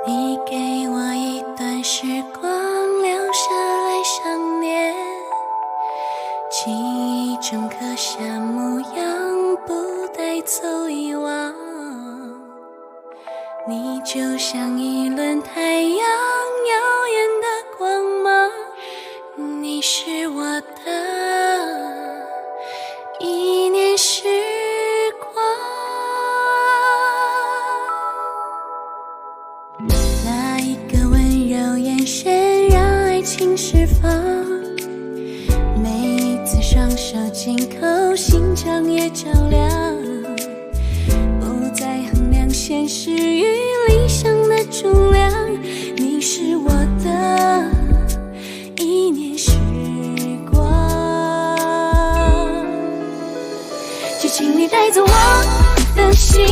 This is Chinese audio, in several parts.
你给我一段时光，留下来想念，记忆中刻下模样，不带走遗忘。你就像一轮太阳，耀眼的光芒，你是我的一念时光。那一个温柔眼神让爱情释放，每一次双手紧扣，心肠也照亮，不再衡量现实与理想的重量。你是我的一念时光，就请你带走我的心，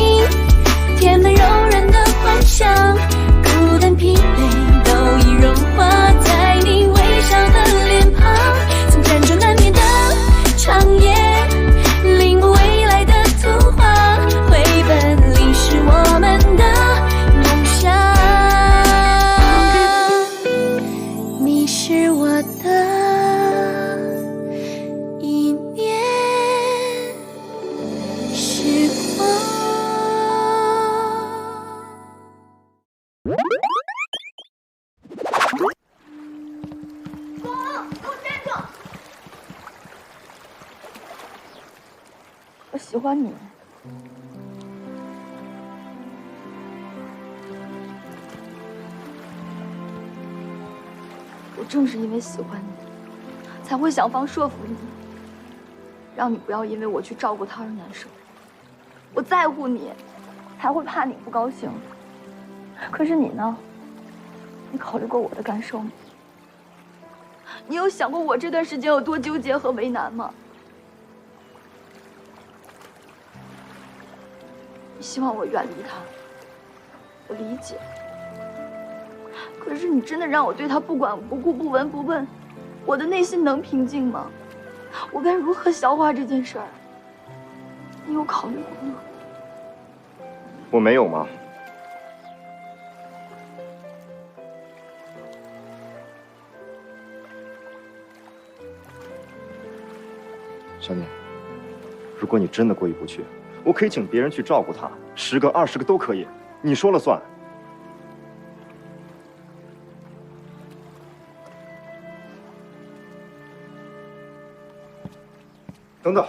填满柔软的幻想，孤单疲惫都已融化在你微笑的脸庞。曾辗转难眠的长夜，领悟未来的图画，绘本里是我们的梦想。你是我的一念时光。我喜欢你。我正是因为喜欢你，才会想方说服你，让你不要因为我去照顾他而难受。我在乎你，才会怕你不高兴。可是你呢？你考虑过我的感受吗？你有想过我这段时间有多纠结和为难吗？你希望我远离他，我理解。可是你真的让我对他不管不顾、不闻不问，我的内心能平静吗？我该如何消化这件事儿？你有考虑过吗？我没有吗？小念，如果你真的过意不去，我可以请别人去照顾他，10个、20个都可以，你说了算。等等。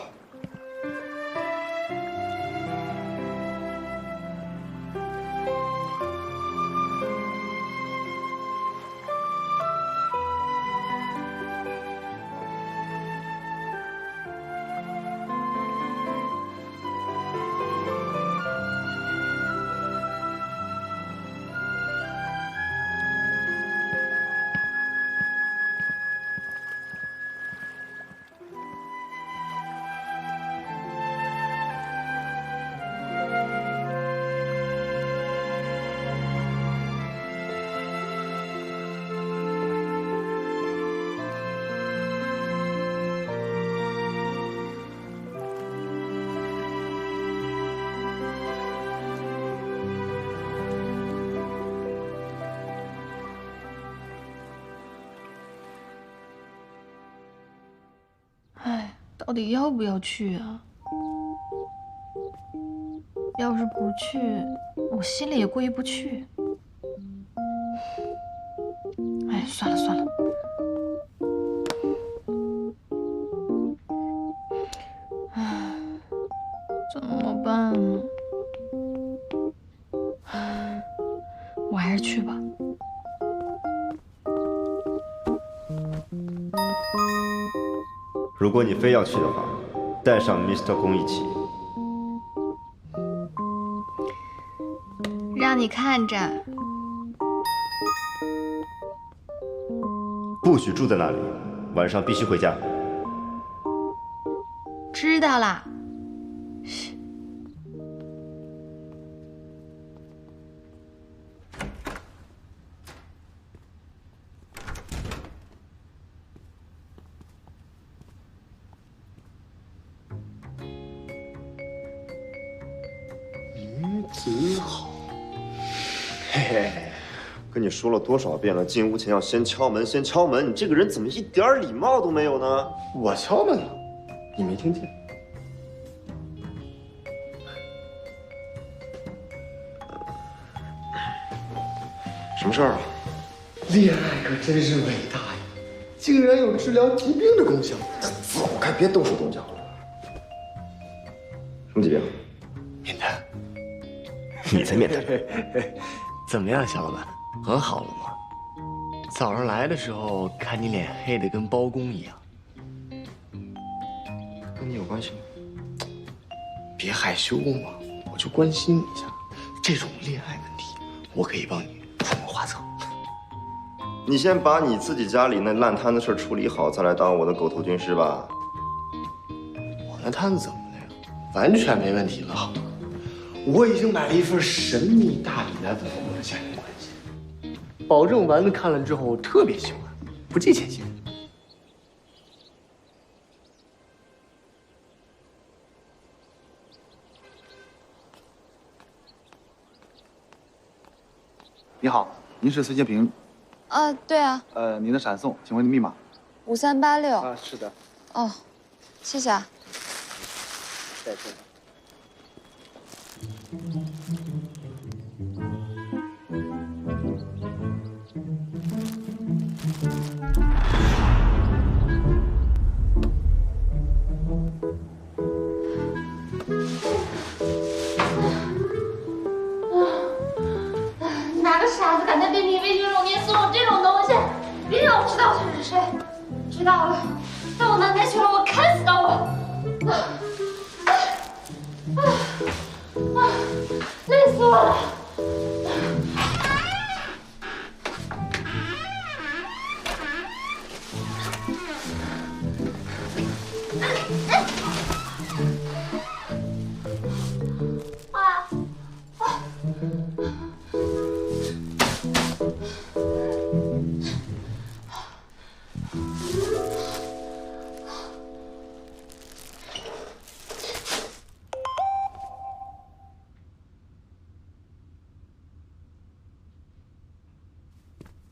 到底要不要去啊？要是不去，我心里也过意不去。哎，算了算了。唉，怎么办呢？我还是去吧。如果你非要去的话，带上 Mr. 宫一起。让你看着。不许住在那里，晚上必须回家。知道啦。子好，嘿嘿，跟你说了多少遍了，进屋前要先敲门，先敲门。你这个人怎么一点礼貌都没有呢？我敲门了，你没听见？什么事儿啊？恋爱可真是伟大呀，竟然有治疗疾病的功效。走开，别动手动脚了。什么疾病？面瘫。你才面瘫。怎么样，小老板，很好了吗？早上来的时候看你脸黑的跟包公一样，跟你有关系吗？别害羞嘛，我就关心你一下。这种恋爱问题，我可以帮你出谋划策。你先把你自己家里那烂摊子事处理好，再来当我的狗头军师吧。我那摊子怎么了呀？完全没问题了，好吗？我已经买了一份神秘大礼来符合我的家庭关系，保证丸子看了之后特别喜欢，不计前嫌。你好，您是孙建平？啊，对啊，您的闪送，请问密码5386。是的。哦，谢谢啊。再见。哪个傻子敢在电梯微信中间送我这种东西？别让我知道他是谁！知道了，到我南台去了，我看死到我！累死我了！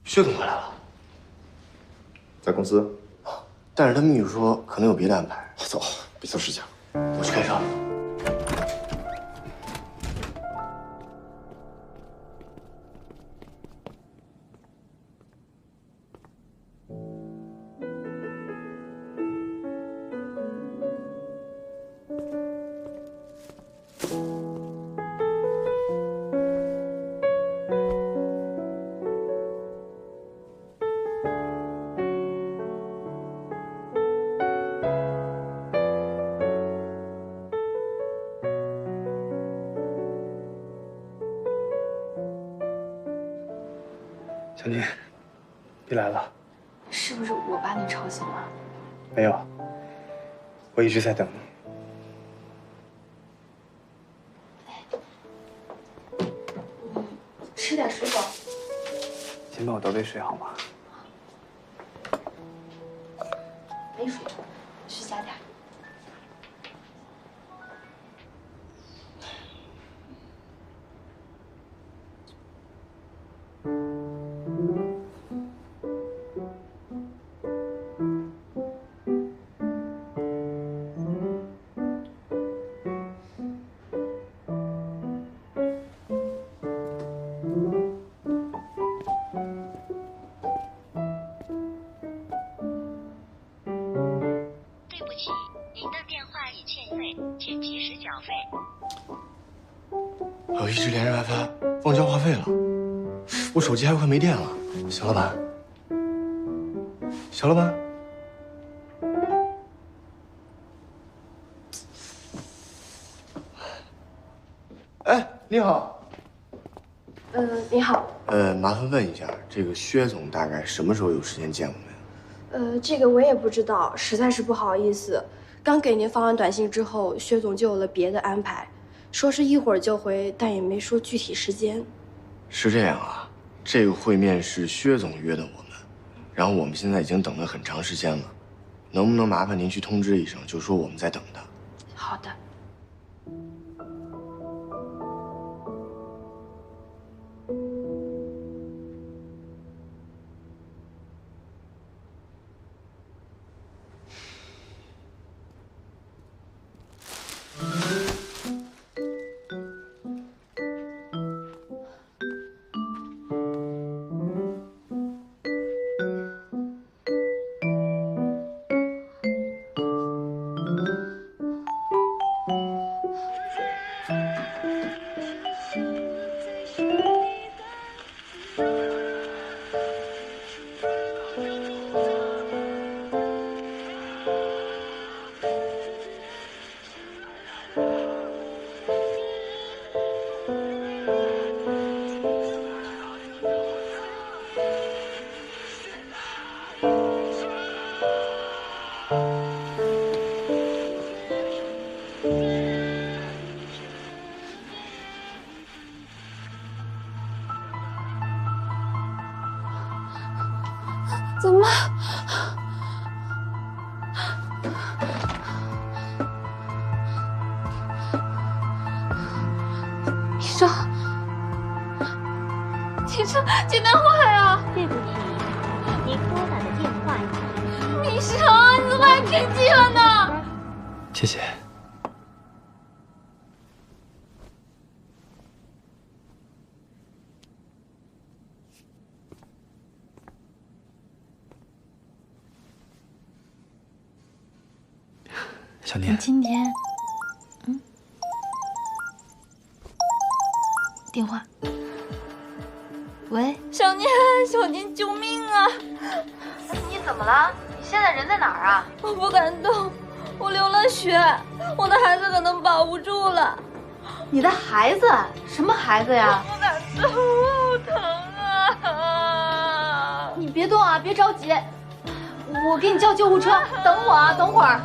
薛总回来了，在公司。但是他秘书说可能有别的安排。走，别做事情。我去开车。小宁，你来了。是不是我把你吵醒了？没有，我一直在等你。吃点水果。先帮我倒杯水好吗？没水，去加点。我一直连着 WiFi， 忘交话费了，我手机还快没电了。小老板，小老板，哎，你好。你好。麻烦问一下，这个薛总大概什么时候有时间见我们呀？这个我也不知道，实在是不好意思。刚给您发完短信之后，薛总就有了别的安排，说是一会儿就回，但也没说具体时间。是这样啊，这个会面是薛总约的我们，然后我们现在已经等了很长时间了，能不能麻烦您去通知一声，就说我们在等他？好的。怎么？医生，请接电话呀！对不起，您拨打的电话已。医生，你怎么还生气了呢？谢谢。小念，今天，电话。喂，小念，小念，救命啊！你怎么了？你现在人在哪儿啊？我不敢动，我流了血，我的孩子可能保不住了。你的孩子？什么孩子呀？我不敢动，好疼啊！你别动啊，别着急，我给你叫救护车。等我啊，等会儿。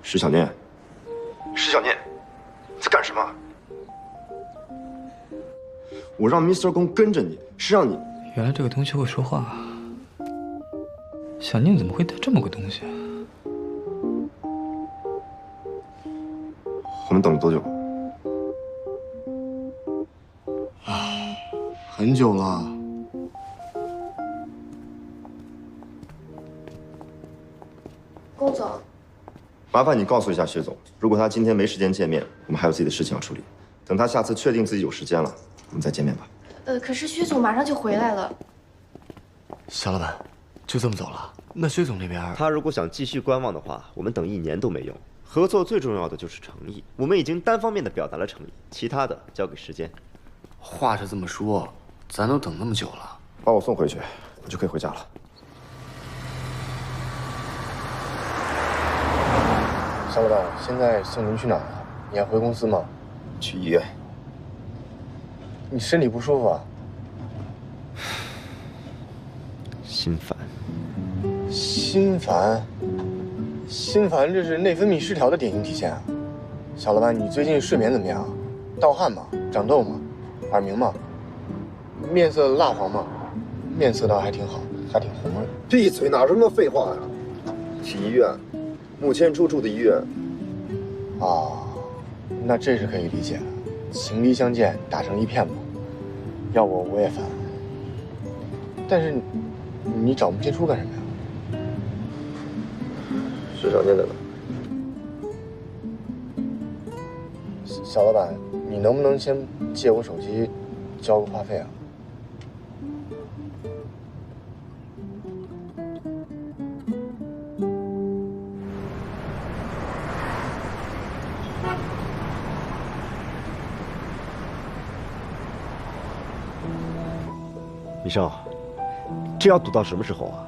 石小念，石小念，你在干什么？我让 Mr. 公跟着你，是让你……原来这个东西会说话啊！小念怎么会带这么个东西啊？我们等了多久？很久了。龚总。麻烦你告诉一下薛总，如果他今天没时间见面，我们还有自己的事情要处理。等他下次确定自己有时间了，我们再见面吧。可是薛总马上就回来了。肖老板，就这么走了？那薛总那边，他如果想继续观望的话，我们等1年都没用。合作最重要的就是诚意，我们已经单方面的表达了诚意，其他的交给时间。话是这么说，咱都等那么久了，把我送回去，我就可以回家了。肖老板，现在送您去哪儿啊？你还回公司吗？去医院。你身体不舒服啊？心烦。心烦？心烦，这是内分泌失调的典型体现啊。小老板，你最近睡眠怎么样？盗汗吗？长痘吗？耳鸣吗？面色蜡黄吗？面色倒还挺好，还挺红润。闭嘴，哪有这么多废话呀？去医院，穆千初住的医院。啊，那这是可以理解的，情敌相见，打成一片嘛。要我也烦。但是你找穆千初干什么呀？石小念在哪？小老板，你能不能先借我手机交个话费啊？李胜，这要赌到什么时候啊？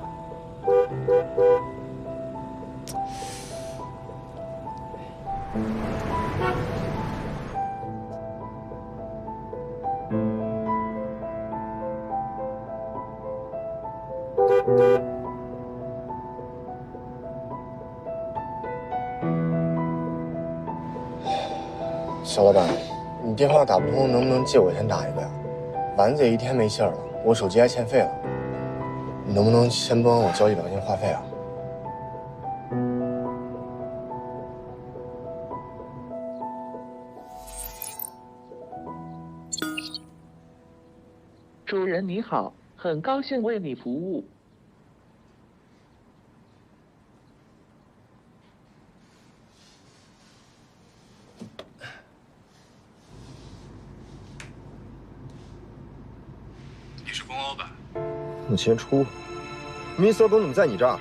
小老板，你电话打不通，能不能借我先打一个呀？丸子也1天没信儿了，我手机还欠费了，你能不能先帮我交100块钱话费啊？主人你好，很高兴为你服务。你是龚老板？穆千初 ，Mr. 公怎么在你这儿？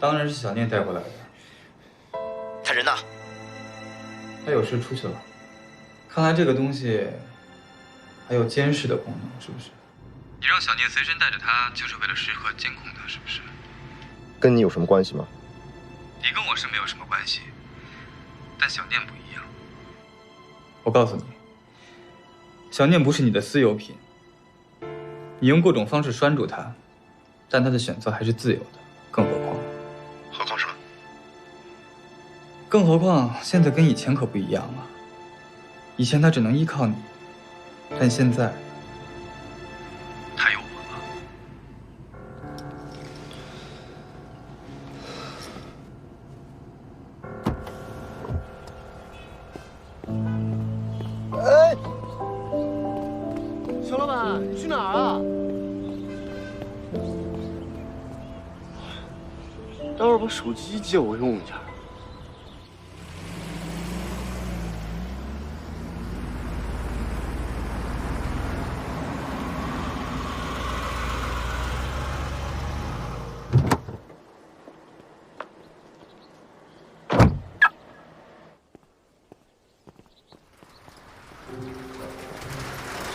当然是小念带过来的。他人呢？他有事出去了。看来这个东西还有监视的功能，是不是？你让小念随身带着它，就是为了时刻监控它，是不是？跟你有什么关系吗？你跟我是没有什么关系，但小念不一样。我告诉你，小念不是你的私有品。你用各种方式拴住她，但她的选择还是自由的。更何况什么？更何况现在跟以前可不一样了。以前她只能依靠你，但现在她有我了。哎，小老板，你去哪儿啊？待会儿把手机借我用一下。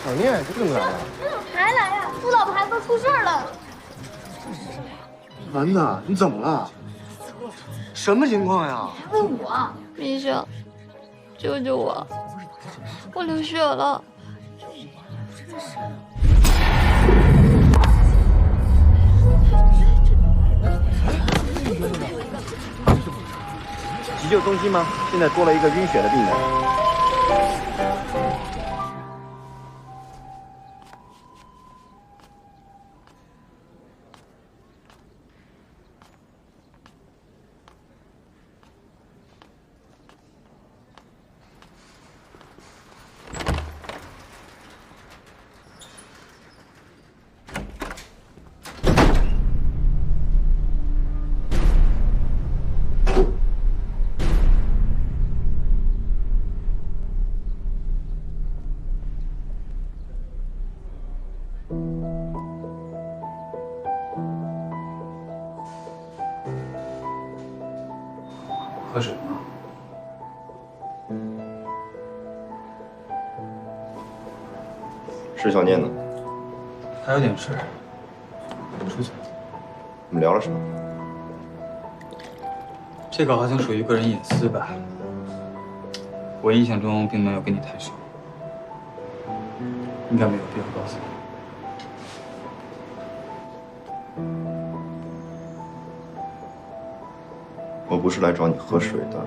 小念，这怎么来了？这怎么还来呀？我老婆孩子都出事了。丸子，你怎么了？什么情况呀？问我，医生，救救我！我流血了。急救中心吗？现在多了一个晕血的病人。喝水吗？石小念呢？他有点事，出去了。你们聊了什么？这个好像属于个人隐私吧。我印象中并没有跟你太熟，应该没有必要告诉你。我不是来找你喝水的。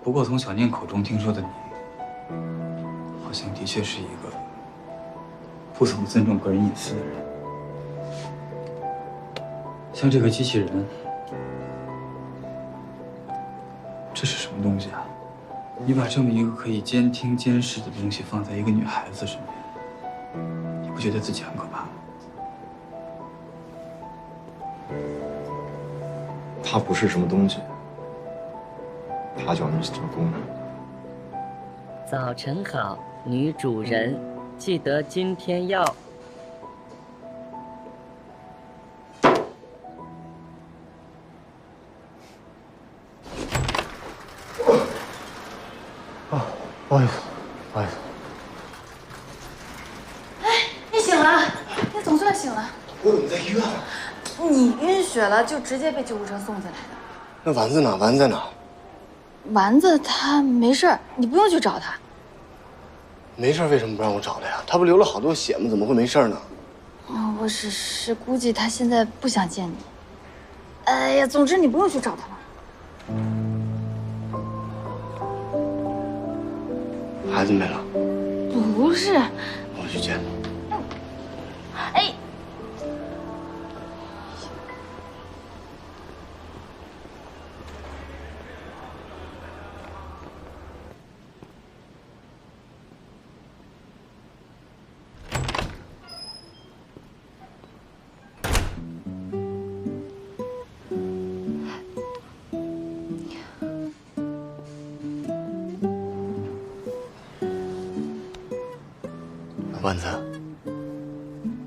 不过从小念口中听说的你，好像的确是一个不怎么尊重个人隐私的人。像这个机器人，这是什么东西啊？你把这么一个可以监听监视的东西放在一个女孩子身边，你不觉得自己很可怕吗？它不是什么东西，它叫Mr.公。早晨好，女主人，记得今天要。不好意思，不好意思。哎，你醒了，你总算醒了。我怎么在医院了？你晕血了，就直接被救护车送进来的。那丸子呢？丸子在哪？丸子他没事，你不用去找他。没事，为什么不让我找他呀？他不流了好多血吗？怎么会没事呢？我是估计他现在不想见你。哎呀，总之你不用去找他了。孩子没了？不是。我去见他。哎。丸子，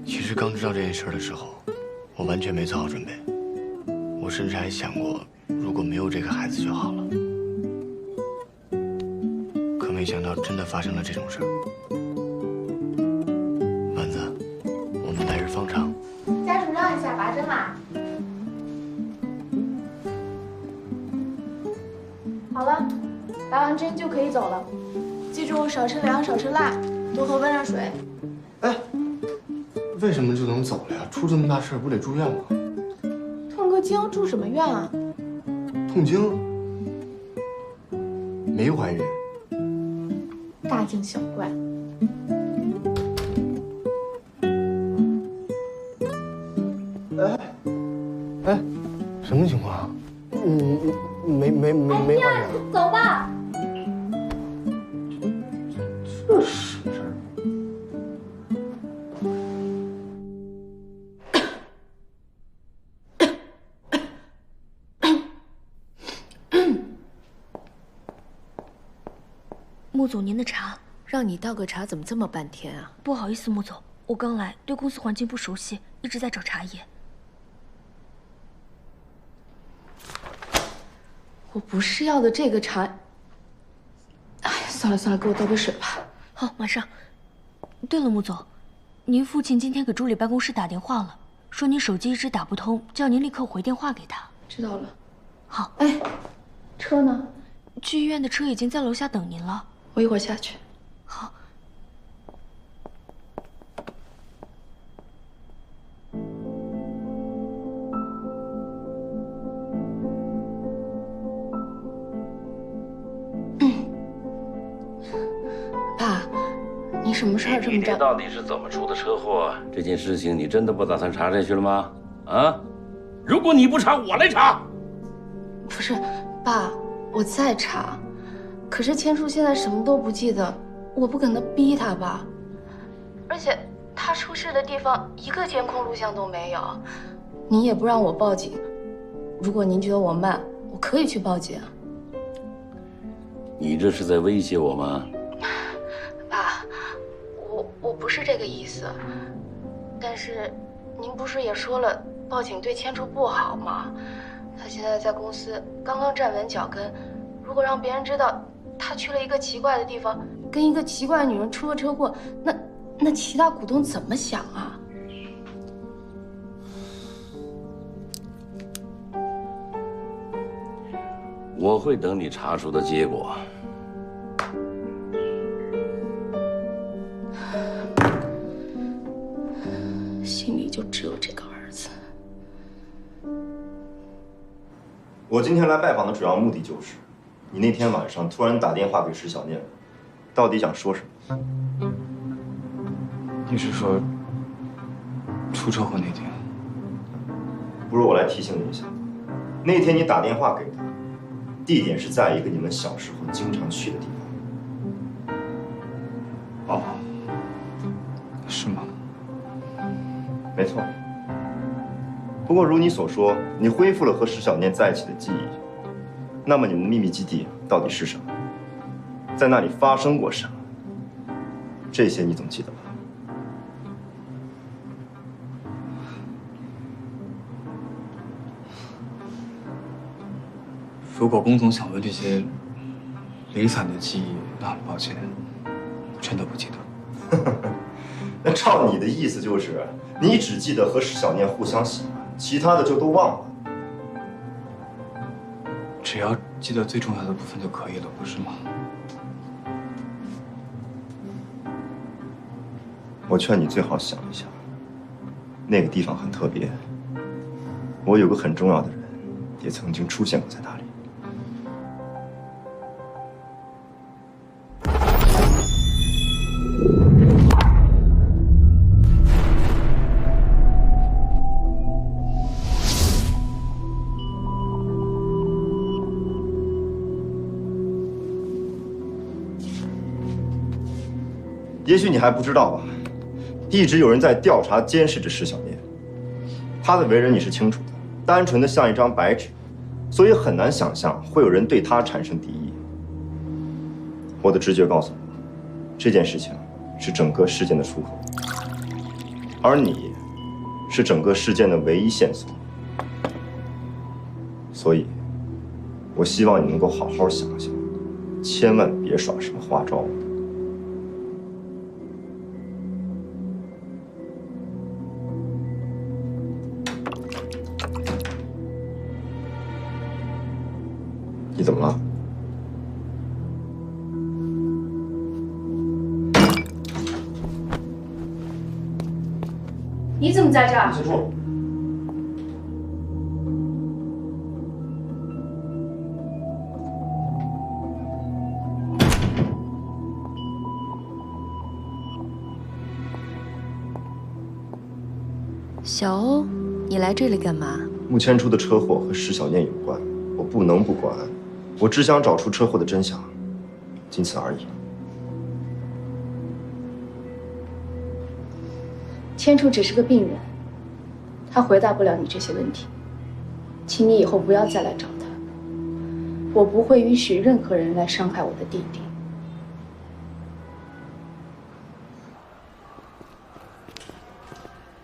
其实刚知道这件事的时候，我完全没做好准备。我甚至还想过，如果没有这个孩子就好了。可没想到真的发生了这种事儿。丸针就可以走了。记住少吃凉，少吃辣，多喝温热水。哎，为什么就能走了呀？出这么大事不得住院吗？痛个经住什么院啊？痛经，没怀孕。大惊小怪。哎，什么情况？没怀孕。走吧。这是什么事儿？穆总，您的茶。让你倒个茶，怎么这么半天啊？不好意思，穆总，我刚来，对公司环境不熟悉，一直在找茶叶。我不是要的这个茶。哎，算了算了，给我倒杯水吧。好，马上。对了，穆总，您父亲今天给助理办公室打电话了，说您手机一直打不通，叫您立刻回电话给他。知道了。好。哎，车呢？去医院的车已经在楼下等您了。我一会儿下去。好。爸，你什么事儿这么着？到底是怎么出的车祸？这件事情你真的不打算查下去了吗？啊？如果你不查，我来查。不是，爸，我在查。可是千树现在什么都不记得，我不可能逼他吧？而且他出事的地方一个监控录像都没有，您也不让我报警。如果您觉得我慢，我可以去报警。你这是在威胁我吗？爸，我不是这个意思。但是您不是也说了，报警对千树不好吗？他现在在公司刚刚站稳脚跟，如果让别人知道他去了一个奇怪的地方，跟一个奇怪的女人出了车祸，那其他股东怎么想啊？我会等你查出的结果。心里就只有这个儿子。我今天来拜访的主要目的就是，你那天晚上突然打电话给石小念，到底想说什么？你是说出车祸那天？不如我来提醒你一下，那天你打电话给他，地点是在一个你们小时候经常去的地方。哦，是吗？没错。不过如你所说，你恢复了和石小念在一起的记忆，那么你们的秘密基地到底是什么？在那里发生过什么？这些你总记得吧？如果龚总想问这些零散的记忆，那很抱歉，真的不记得。那照你的意思就是，你只记得和石小念互相喜欢，其他的就都忘了。只要记得最重要的部分就可以了，不是吗？我劝你最好想一想，那个地方很特别，我有个很重要的人，也曾经出现过在那里。也许你还不知道吧，一直有人在调查监视着石小念。他的为人你是清楚的，单纯的像一张白纸，所以很难想象会有人对他产生敌意。我的直觉告诉我，这件事情是整个事件的出口，而你是整个事件的唯一线索。所以，我希望你能够好好想想，千万别耍什么花招。你怎么了？你怎么在这儿？记住。小欧，你来这里干嘛？穆千初的车祸和石小念有关，我不能不关。我只想找出车祸的真相，仅此而已。千初只是个病人，他回答不了你这些问题，请你以后不要再来找他。我不会允许任何人来伤害我的弟弟。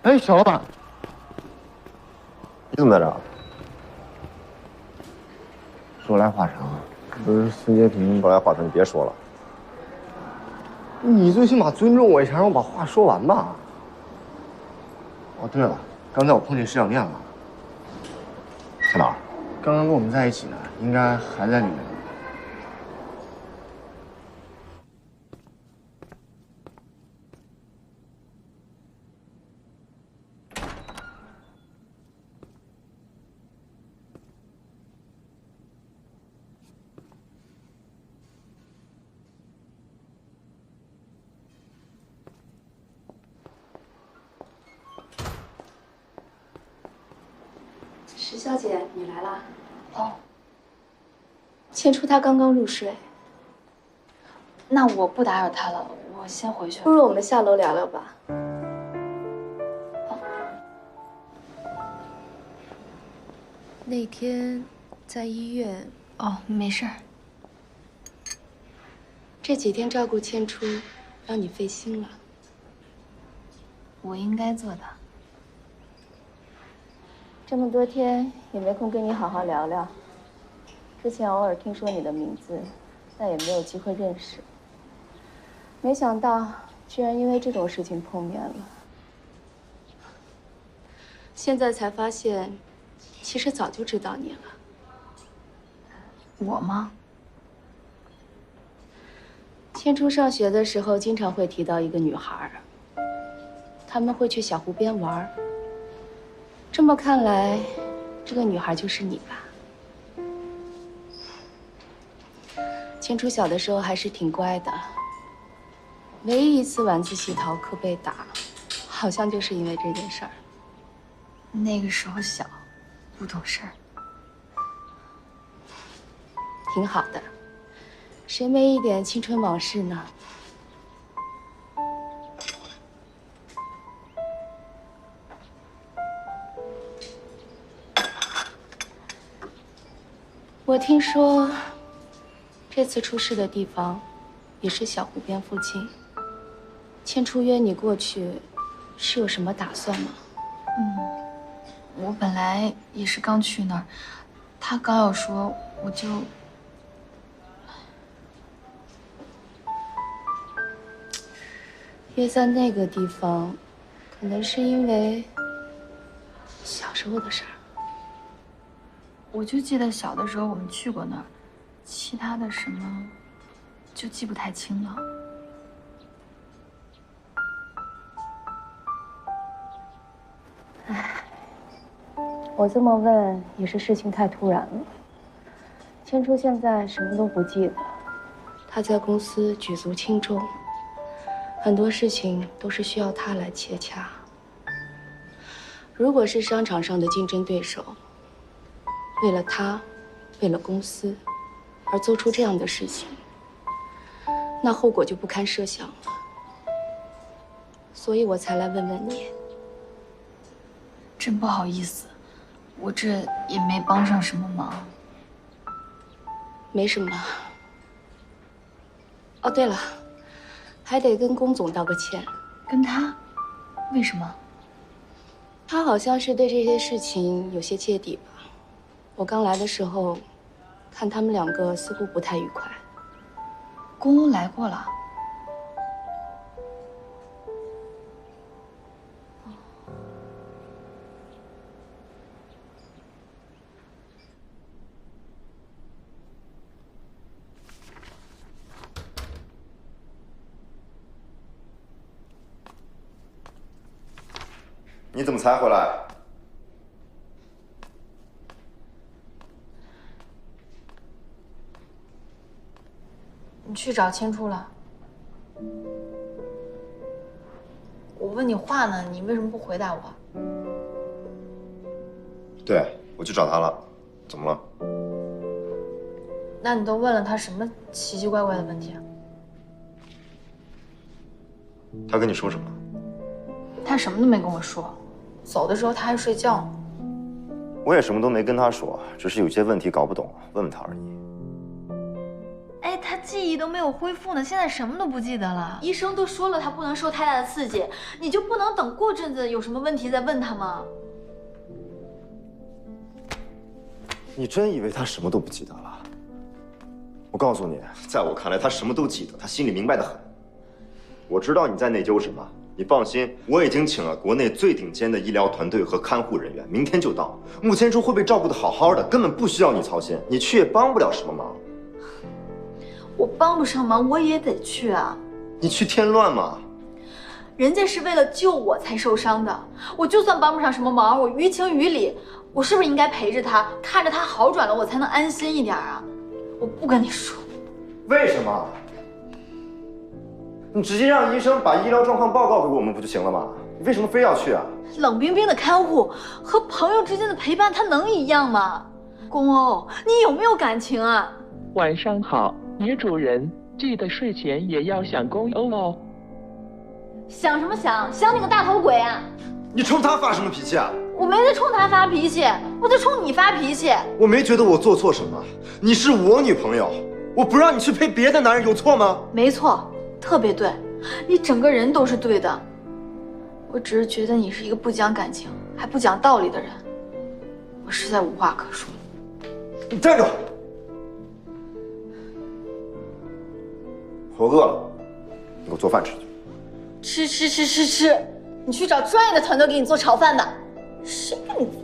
哎，小老板，你怎么在这儿？说来话长，不是孙洁平，说来话长，你别说了。你最起码尊重我一下，让我把话说完吧。哦，对了，刚才我碰见石小念了。在哪儿？刚刚跟我们在一起呢，应该还在里面。石小姐，你来啦。哦。千初她刚刚入睡，那我不打扰她了，我先回去了。不如我们下楼聊聊吧。那天在医院。哦，没事儿。这几天照顾千初，让你费心了。我应该做的。这么多天也没空跟你好好聊聊。之前偶尔听说你的名字，但也没有机会认识。没想到居然因为这种事情碰面了。现在才发现，其实早就知道你了。我吗？千初上学的时候，经常会提到一个女孩，他们会去小湖边玩。这么看来，这个女孩就是你吧？千初小的时候还是挺乖的，唯一一次晚自习逃课被打，好像就是因为这件事儿。那个时候小，不懂事儿。挺好的，谁没一点青春往事呢？我听说，这次出事的地方，也是小湖边附近。千初约你过去，是有什么打算吗？我本来也是刚去那儿，他刚要说，我就……约在那个地方，可能是因为小时候的事儿。我就记得小的时候我们去过那儿，其他的什么就记不太清了。唉，我这么问也是事情太突然了。千初现在什么都不记得，他在公司举足轻重，很多事情都是需要他来接洽。如果是商场上的竞争对手，为了他，为了公司，而做出这样的事情，那后果就不堪设想了。所以我才来问问你。真不好意思，我这也没帮上什么忙。没什么。哦，对了，还得跟龚总道个歉。跟他？为什么？他好像是对这些事情有些芥蒂吧。我刚来的时候，看他们两个似乎不太愉快。龚来过了。你怎么才回来？你去找青初了？我问你话呢，你为什么不回答我？对，我去找他了，怎么了？那你都问了他什么奇奇怪怪的问题啊？他跟你说什么？他什么都没跟我说，走的时候他还睡觉呢。我也什么都没跟他说，只是有些问题搞不懂，问问他而已。哎，他记忆都没有恢复呢，现在什么都不记得了。医生都说了，他不能受太大的刺激，你就不能等过阵子有什么问题再问他吗？你真以为他什么都不记得了？我告诉你，在我看来，他什么都记得，他心里明白得很。我知道你在内疚什么，你放心，我已经请了国内最顶尖的医疗团队和看护人员，明天就到。穆千初会被照顾得好好的，根本不需要你操心，你去也帮不了什么忙。我帮不上忙，我也得去啊。你去添乱吗？人家是为了救我才受伤的，我就算帮不上什么忙，我于情于理，我是不是应该陪着他，看着他好转了，我才能安心一点啊？我不跟你说。为什么？你直接让医生把医疗状况报告给我们不就行了吗？你为什么非要去啊？冷冰冰的看护和朋友之间的陪伴，它能一样吗？宫欧，你有没有感情啊？晚上好，女主人，记得睡前也要想公欧哦。想什么想？想你个大头鬼啊！你冲他发什么脾气啊？我没在冲他发脾气，我在冲你发脾气。我没觉得我做错什么，你是我女朋友，我不让你去陪别的男人有错吗？没错，特别对，你整个人都是对的。我只是觉得你是一个不讲感情还不讲道理的人，我实在无话可说。你站住！我饿了，你给我做饭吃去。吃！你去找专业的团队给你做炒饭的，谁给你做？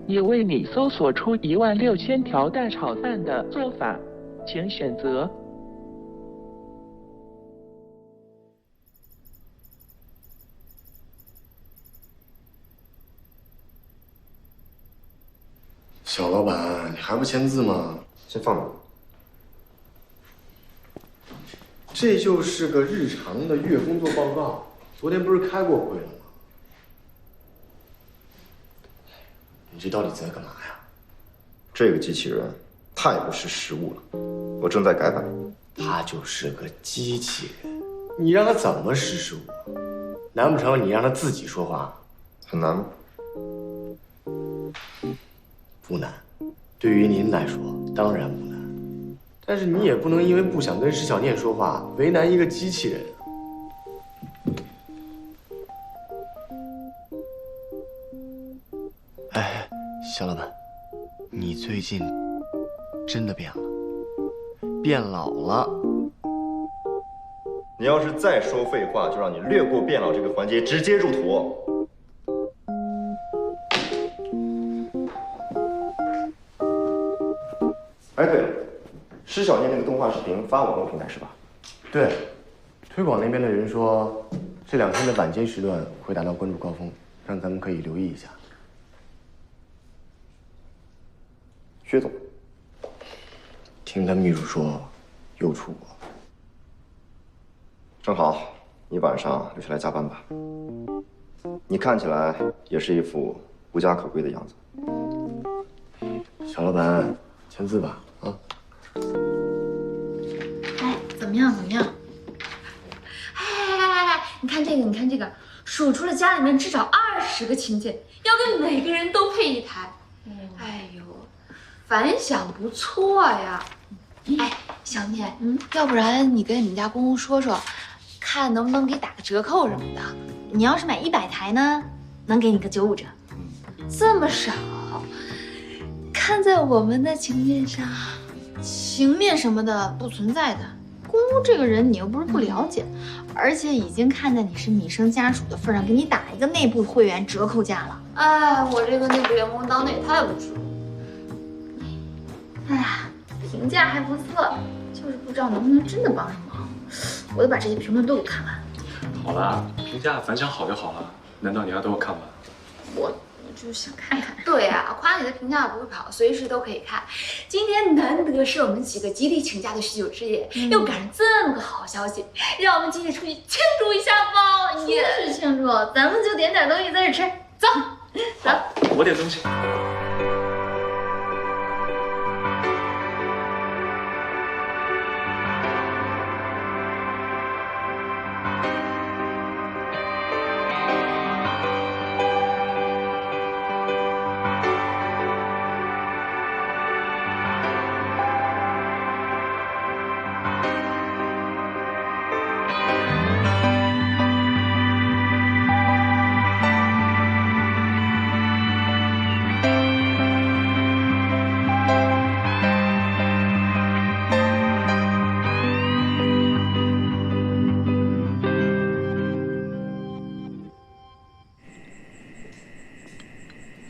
也为你搜索出16000条蛋炒饭的做法，请选择。小老板，你还不签字吗？先放着。这就是个日常的月工作报告，昨天不是开过会了吗？你这到底在干嘛呀？这个机器人太不识时务了，我正在改版。它就是个机器人，你让它怎么识时务？难不成你让它自己说话？很难吗？不难，对于您来说当然不难。但是你也不能因为不想跟石小念说话，为难一个机器人。哎，小老板，你最近真的变了，变老了。你要是再说废话，就让你略过变老这个环节，直接入土。哎，对了。施小念那个动画视频发网络平台是吧？对，推广那边的人说，这2天的晚间时段会达到关注高峰，让咱们可以留意一下。薛总，听他秘书说，又出国。正好，你晚上留下来加班吧。你看起来也是一副无家可归的样子。小老板，签字吧，啊。哎，怎么样？哎，你看这个，数出了家里面至少20个亲戚，要给每个人都配一台。哎呦，反响不错呀。哎，小念，要不然你跟你们家公公说说，看能不能给打个折扣什么的。你要是买100台呢，能给你个95折。这么少，看在我们的情面上。情面什么的不存在的，公公这个人你又不是不了解，而且已经看在你是米生家属的份上，给你打一个内部会员折扣价了。哎，我这个内部员工当的也太不值了。哎呀，评价还不错，就是不知道能不能真的帮上忙。我得把这些评论都给看完。好了，评价反响好就好了，难道你要等我看完？我就是想看看。对啊，夸你的评价不会跑，随时都可以看。今天难得是我们几个集体请假的许久之夜，又赶上这么个好消息，让我们集体出去庆祝一下吧！出去庆祝，咱们就点点东西在这吃。走，走。我点东西。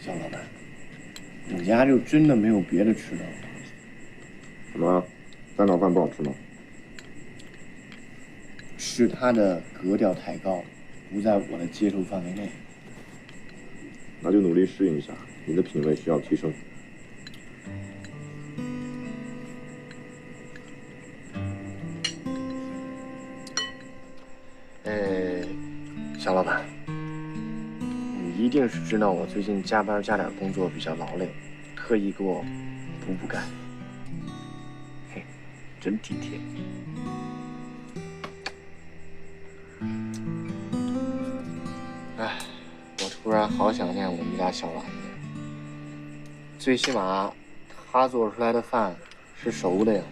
小老板，你家就真的没有别的吃的了？怎么，三炒饭不好吃吗？是它的格调太高，不在我的接受范围内。那就努力适应一下，你的品味需要提升。小老板，你一定是知道我最近加班加点工作比较劳累，特意给我补钙。嘿，真体贴。哎，我突然好想念我们家小丸子，最起码他做出来的饭是熟的呀。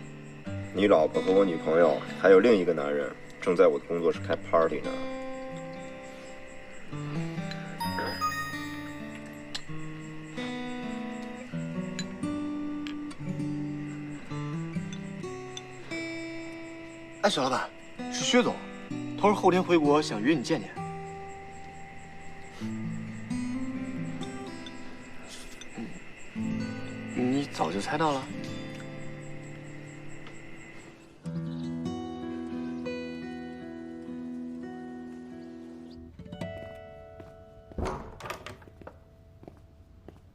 你老婆和我女朋友还有另一个男人正在我的工作室开 party 呢。哎，小老板，是薛总，他说后天回国，想约你见见。你早就猜到了？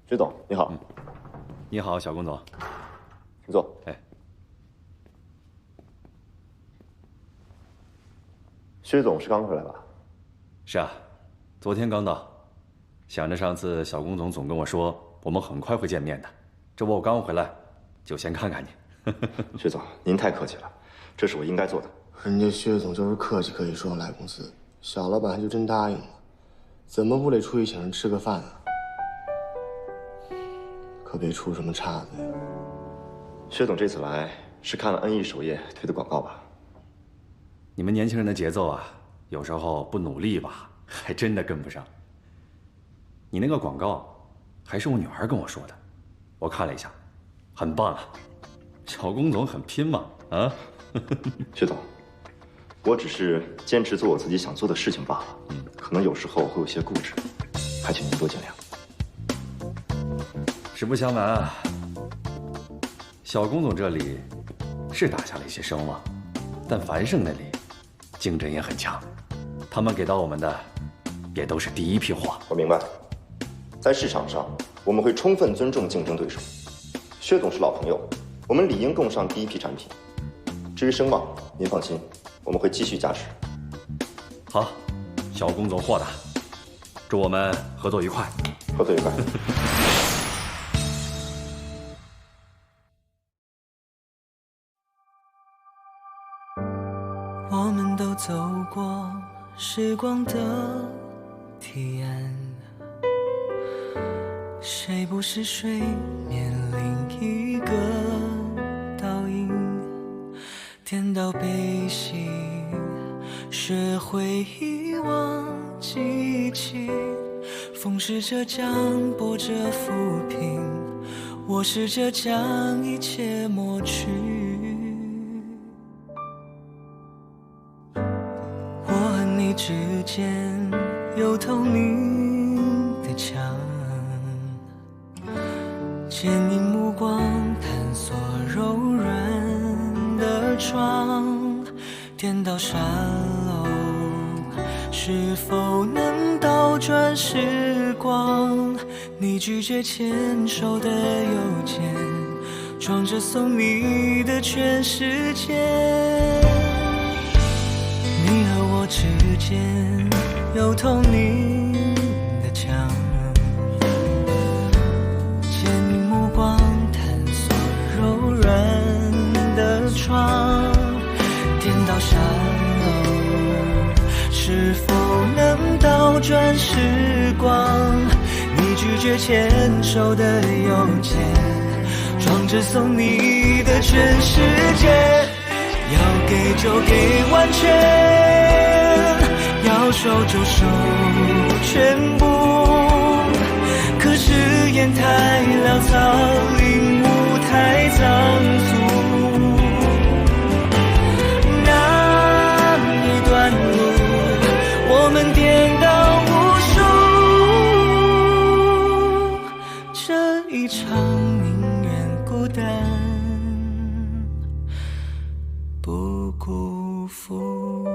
薛总，你好。你好，小龚总。请坐。哎。薛总是刚回来吧？是啊，昨天刚到。想着上次小龚总跟我说，我们很快会见面的，这不我刚回来，就先看看你。薛总，您太客气了，这是我应该做的。人家薛总就是客气可以说来公司，小老板还就真答应了，怎么不得出去请人吃个饭啊？可别出什么岔子呀！薛总这次来是看了恩义首页推的广告吧？你们年轻人的节奏啊，有时候不努力吧，还真的跟不上。你那个广告，还是我女儿跟我说的，我看了一下，很棒啊。小龚总很拼嘛，啊？薛总，我只是坚持做我自己想做的事情罢了。可能有时候会有些固执，还请您多见谅。实不相瞒啊，小龚总这里是打下了一些声望，但樊胜那里竞争也很强，他们给到我们的也都是第一批货。我明白，在市场上我们会充分尊重竞争对手。薛总是老朋友，我们理应供上第一批产品。至于声望，您放心，我们会继续加持。好，小龚总豁达，祝我们合作愉快。合作愉快。我们都走过时光的堤岸，谁不是水面另一个倒影？颠倒悲喜，学会遗忘记起，风试着将波折抚平，我试着将一切抹去。我和你之间有透明的墙，牵引目光探索柔软的窗，颠倒沙漏是否能倒转时光？你拒绝牵手的邮件，装着送你的全世界。你和我之间有同龄的墙，借你目光探索柔软的窗，颠倒沙漏，是否能倒转时光？你拒绝牵手的邮件，装着送你的全世界。要给就给完全，要收就收全部。可誓言太潦草，领悟太仓促。那一段路，我们颠倒无数。这一场宁愿孤单，不辜负。